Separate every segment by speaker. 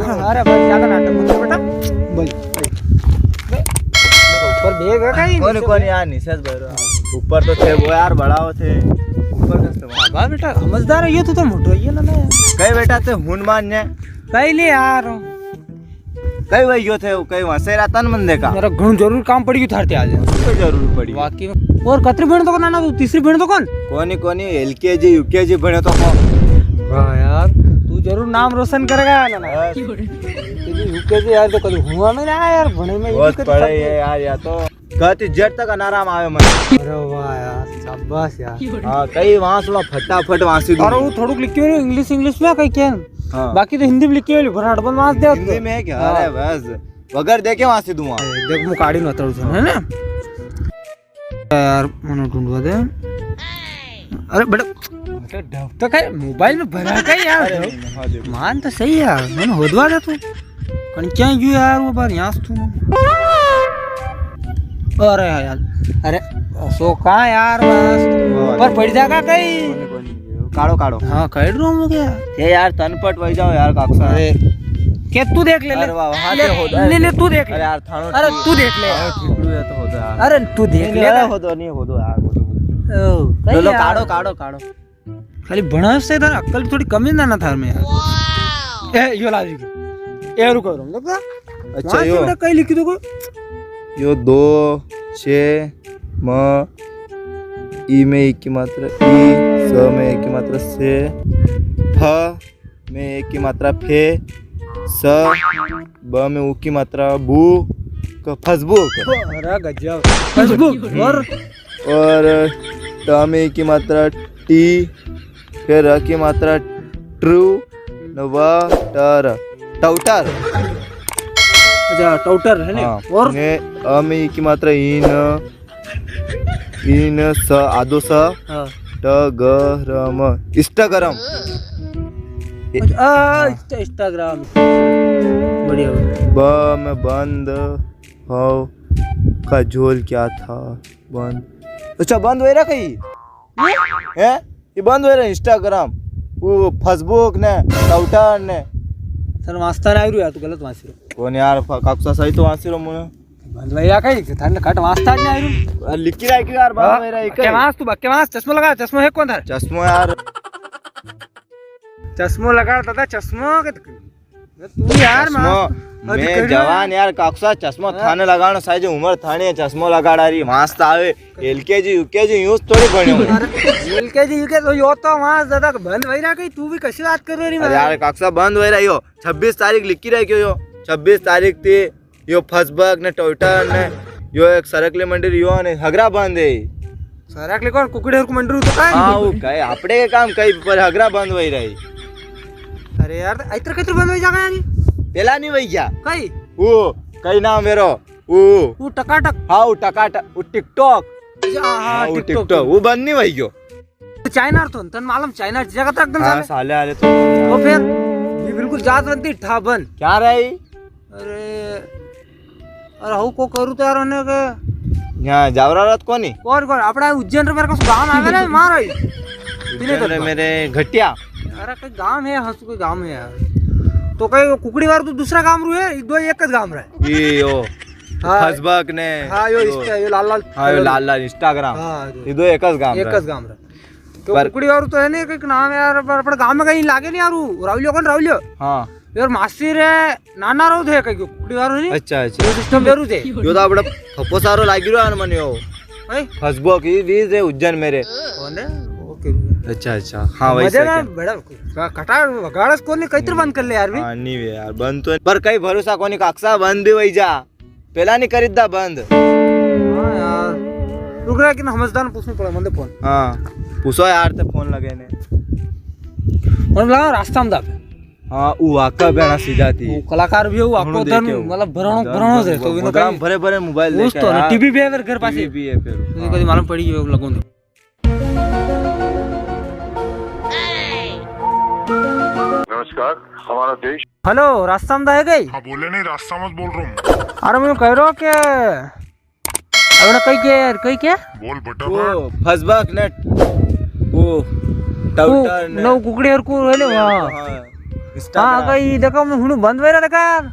Speaker 1: अरे बस ज्यादा नाटक मत कर बेटा बोल ऊपर बेग है कहीं
Speaker 2: कौन कौन यार निशेष भाई ऊपर तो थे वो यार बड़ा हो थे ऊपर कस
Speaker 1: वाह बेटा समझदार है ये तो मोटो ये ना
Speaker 2: कई बेटा ते हुनमान ने
Speaker 1: पहले यार
Speaker 2: कई वही यो थे कई वहां से रातन मंदे का
Speaker 1: मेरा घण जरूर काम पड़ी थार ते आज
Speaker 2: तो जरूर पड़ी
Speaker 1: वाकई में और कतरी बहन तो नाना तू तीसरी बहन तो कौन
Speaker 2: कोनी एलकेजी यूकेजी बने तो कौन
Speaker 1: वाह यार तू जरूर नाम रोशन करेगा ना यूकेजी यार तो कभी हुआ में ना यार बने में
Speaker 2: बहुत पढ़े ये यार या तो कहती जेट तक अनाराम आवे मन
Speaker 1: अरे वाह यार शाबाश यार
Speaker 2: हां कई वहां सुना फटाफट वहां से
Speaker 1: अरे वो थोड़ुक लिखी हुई इंग्लिश में कहीं क्या बाकी तो हिंदी में लिखी हुई भराट बन मास दे
Speaker 2: हिंदी में है क्या अरे बस वगर देखे वहां से दूंगा
Speaker 1: देख मु काड़ी न तड़ू है ना यार मनो ढूंढवा दे अरे बेटा तो काय मोबाइल में भरा का यार मान तो सही यार मैंने होदवा दे तू कन क्या यू यार वो बार यहां तू अरे यार अरे सो कहां यार ऊपर पड़ जाएगा कहीं
Speaker 2: काड़ो
Speaker 1: हां कह रहा हूं क्या
Speaker 2: ये यार तनपट वही जाओ यार काक्सा
Speaker 1: अरे के तू देख ले
Speaker 2: वहां से होदा
Speaker 1: ले तू देख ले
Speaker 2: अरे यार थानो
Speaker 1: अरे तू देख ले
Speaker 2: ठीकड़ू है तो होदा यार
Speaker 1: अरे तू देख ले
Speaker 2: अरे होदो नहीं होदो यार
Speaker 1: लो
Speaker 2: काड़ो
Speaker 1: खाली बना से इधर अक्ल थोड़ी कमी ना थार में यार ए यो ला दी ए रुको रुक
Speaker 2: अच्छा यो
Speaker 1: कहीं लिखी तो
Speaker 2: यो 2 6 म ई में एक की मात्रा ई स में एक की मात्रा से फ में एक की मात्रा फे स ब में उ की मात्रा बू का फसबुक
Speaker 1: अरे गजब फसबुक
Speaker 2: और ट में एक की मात्रा टी फिर र की मात्रा ट्रू नवा टर टाउटर
Speaker 1: अच्छा टाउटर है ना और
Speaker 2: ने अ में एक की मात्रा इन स आदो स ट ग र म इंस्टाग्राम
Speaker 1: इंस्टाग्राम बढ़िया
Speaker 2: ब में बंद हो का झोल क्या था बंद अच्छा बंद हो रहा कहीं है ये बंद हो रहा इंस्टाग्राम वो फेसबुक ने टाउटर ने
Speaker 1: सर वास्ता नहीं यार तू गलत वासी रो
Speaker 2: कौन यार काक्सा सही तो वासी रो मुने
Speaker 1: बंद भैया कहीं थाने कट वास्ता नहीं आरू
Speaker 2: लिखी रहा कि यार बात मेरा एक
Speaker 1: क्या वास तू बक्के वास चश्मा लगा चश्मा है कौन था
Speaker 2: चश्मा यार
Speaker 1: चश्मा लगा दादा चश्मा के तू यार
Speaker 2: मैं जवान यार काक्सा चश्मा थाने लगानो साइज उम्र थाने चश्मा लगाड़ा रही मास्त आवे एलकेजी यूकेजी यूज थोड़ी बने
Speaker 1: एलकेजी यूकेजी यो तो वहां दादा बंद भई रहा कहीं तू भी कैसे बात कर रही
Speaker 2: अरे यार काक्सा बंद हो रही हो 26 तारीख लिखी रही क्यों यो 26 तारीख थी यो फसबक ने टोयटर ने यो एक सरकले मंदिर यो ने हगरा बंद है
Speaker 1: सरकले कौन कुकड़े को मंदिर तो काय
Speaker 2: हां वो काय आपड़े के काम कई पर हगरा बंद होई रही
Speaker 1: अरे यार इतर कितर बंद हो जागा यार
Speaker 2: पेला नहीं वही क्या
Speaker 1: कई
Speaker 2: वो कई नाम मेरो वो
Speaker 1: टकाटक
Speaker 2: हां वो टकाटक वो टिकटॉक
Speaker 1: हां
Speaker 2: वो टिकटॉक वो बंद नहीं वही क्यों
Speaker 1: चाइना तो तन मालूम चाइना जगह तक एकदम
Speaker 2: साले आले तो
Speaker 1: फिर ये बिल्कुल जात बनती ठा बंद
Speaker 2: क्या रही
Speaker 1: अरे अरे हऊ को करू तो यार होने के
Speaker 2: यहाँ जावरा रात कोनी
Speaker 1: कौन अपना उज्जैन रे मेरे को गांव आवे ना मार आई
Speaker 2: मेरे घटिया
Speaker 1: अरे कोई गांव है हंसू कोई गांव है यार तो कई कुकड़ी वार तो दूसरा गांव रू है दो एक गांव रहा
Speaker 2: ये यो फेसबुक ने
Speaker 1: हां यो लाल
Speaker 2: हां यो लाल इंस्टाग्राम
Speaker 1: हां
Speaker 2: ये दो एक गांव
Speaker 1: रहा तो कुकड़ी वार तो है नहीं कोई नाम यार पर अपन गांव में कहीं लागे नहीं यार रावलियो कौन रावलियो
Speaker 2: हां
Speaker 1: यार मासी रे नाना रो थे कई कुकड़ी वार नहीं
Speaker 2: अच्छा अच्छा
Speaker 1: सिस्टम जरूर थे
Speaker 2: यो तो अपना फप्पो सारो लागी रो मन यो
Speaker 1: भाई
Speaker 2: फेसबुक ये वीज है उज्जैन मेरे
Speaker 1: कौन है ओके
Speaker 2: अच्छा अच्छा हां वैसे
Speaker 1: मजे ना बड़ा कटा गाड़स कोनी कईतर बंद कर ले यार भी
Speaker 2: हां नहीं वे यार बंद तो पर कई भरोसा कोनी काक्सा बंद भी वही जा पहला नहीं करीदा बंद
Speaker 1: हां यार रुक रहा कि समझदार पूछने पड़ा मंदे फोन
Speaker 2: हां पूछो यार ते फोन लगे ने
Speaker 1: और लगा रास्ता में दाब
Speaker 2: हां वो आका बेना सीधा थी
Speaker 1: वो कलाकार भी हो आपको उधर मतलब भरणो से तो इनो काम
Speaker 2: भरे मोबाइल लेके
Speaker 1: तो टीवी भी है घर पास
Speaker 2: भी है फिर
Speaker 1: मुझे कभी मालूम पड़ी है लगों
Speaker 3: नमस्कार हमारा देश
Speaker 1: हेलो रास्ता में है गई
Speaker 3: हाँ बोले नहीं रास्ता मत बोल रहा हूँ
Speaker 1: अरे मैं कह रहा हूँ कि अब कई के यार कई क्या
Speaker 3: बोल बटर
Speaker 2: वो फसबक नेट वो टाउटर ने
Speaker 1: नो कुकड़ी और को है ना
Speaker 2: हां
Speaker 1: हाँ कई देखो मैं हूँ बंद हुए देखा यार।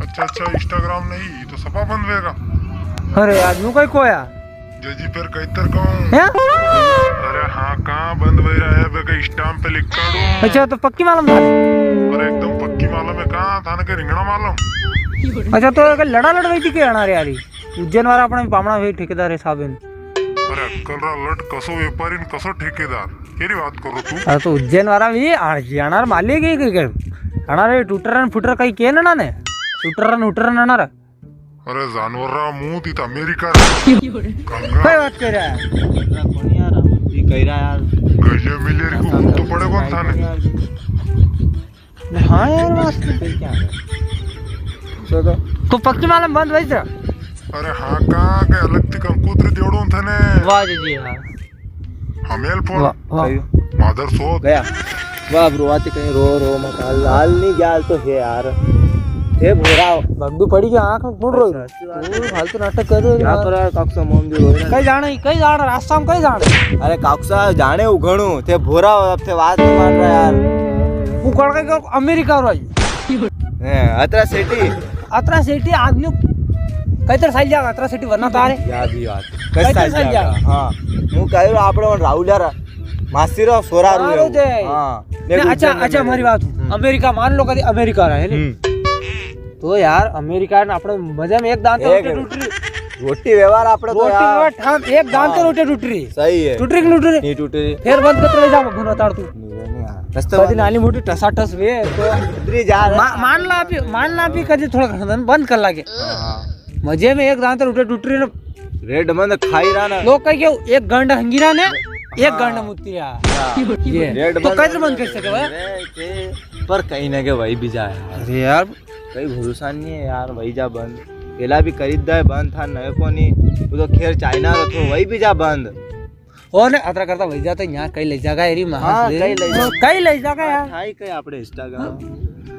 Speaker 3: अच्छा इंस्टाग्राम नहीं ये तो सपा बंद होएगा।
Speaker 1: अरे आज नु कोई कोया
Speaker 3: जजी फिर कहतर कहूँ।
Speaker 1: हैं?
Speaker 3: अरे हाँ कहाँ बंद हो रहा है बे स्टाम्प पे लिख कर दूँ।
Speaker 1: अच्छा तो पक्की मालूम था।
Speaker 3: अरे एकदम पक्की मालूम है कहाँ थाने के रिंगणा मालूम।
Speaker 1: अच्छा तो एक लड़ा लड़वाई थी के आना रे यारी उज्जैन वाला अपने पामणा वे ठेकेदार है साहब इन।
Speaker 3: अरे अक्कल रा लट कसो व्यापारी न कसो ठेकेदार केरी बात करो तू।
Speaker 1: अरे तो उज्जैन वाला भी आणार मालिक है के आणार टूटर न फुटर कई के ना ने शूटर न उटर न आणार।
Speaker 3: अरे जानवर रा मुंह तीत अमेरिका
Speaker 1: कई बात कर रहा है
Speaker 2: कोणी यार ये कह रहा यार
Speaker 3: गजे मिलेरी को मुंह तो पड़े कौन थाने।
Speaker 1: हाँ यार मस्त तो पक्की मालूम बंद वही था।
Speaker 3: अरे हाँ कहाँ के अलग थी कंकूतरी देवड़ों थाने।
Speaker 1: वाह जी हाँ
Speaker 3: हमेल फोन
Speaker 1: वाह
Speaker 3: मादर सोत
Speaker 2: गया वाह ब्रो आते कहीं रो मत हाल नहीं गया तो है यार हे भोरा
Speaker 1: बंदू पड़ी के आंख में मुड़ रही फालतू नाटक कर रहे
Speaker 2: यहाँ पर काकसा मोम जो रोए
Speaker 1: कई जाने रास्ता में कई जाने।
Speaker 2: अरे काकसा जाने उघणू थे भोरा अब थे बात नहीं मान रहा यार
Speaker 1: वो कड़ के अमेरिका रही
Speaker 2: अतरा सिटी
Speaker 1: आदमी कई तरह साइल जाएगा अतरा सिटी वरना तारे
Speaker 2: याद ही बात
Speaker 1: कई तरह साइल जाएगा।
Speaker 2: हाँ હું કહ્યું આપણે રાહુલ યાર માસી રો સોરા
Speaker 1: સારું છે।
Speaker 2: હા
Speaker 1: अच्छा हमारी बात अमेरिका मान लो कभी अमेरिका रहे नहीं तो यार अमेरिका ने अपने मजे में एक दांत टूटी
Speaker 2: रोटी व्यवहार આપણે તો
Speaker 1: रोटी
Speaker 2: यार
Speaker 1: में ठाम एक दांत रोटी टूटी
Speaker 2: सही है
Speaker 1: टूटी की टूटी
Speaker 2: नहीं टूटे
Speaker 1: फिर बंद करते जा भन ताड़ तू
Speaker 2: रस्ते
Speaker 1: कदी नाली मोटी टसाटस वे तो
Speaker 2: उतरी जा
Speaker 1: मान ला भी कदी थोड़ा खंदन बंद कर लागे मजे में एक दांत रोटी टूटी ना
Speaker 2: रेड बंद खाई रहा ना
Speaker 1: लोग कह के एक गंड हंगीरा ने एक गंड मुतिया ये
Speaker 2: रेड
Speaker 1: तो कैसे बंद कर सके भाई
Speaker 2: पर कहीं ना के वही भी जाए
Speaker 1: अरे यार
Speaker 2: कहीं भरोसा नहीं है यार वही जा बंद पहला भी खरीद है बंद था नए को नहीं वो तो खैर चाइना का तो वही भी जा बंद
Speaker 1: और ने अतरा करता वही जाता यहाँ कई ले जागा एरी
Speaker 2: हाँ,
Speaker 1: कई ले जागा यार
Speaker 2: हाई कहीं आपने इंस्टाग्राम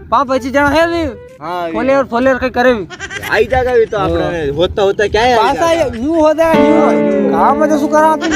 Speaker 1: पांच बच्चे जहाँ है भी
Speaker 2: हाँ
Speaker 1: फोलेर कई करे भी
Speaker 2: आई जाएगा भी तो आपने होता क्या है
Speaker 1: पासा यूं हो जाए यूं काम में तो सु करा तू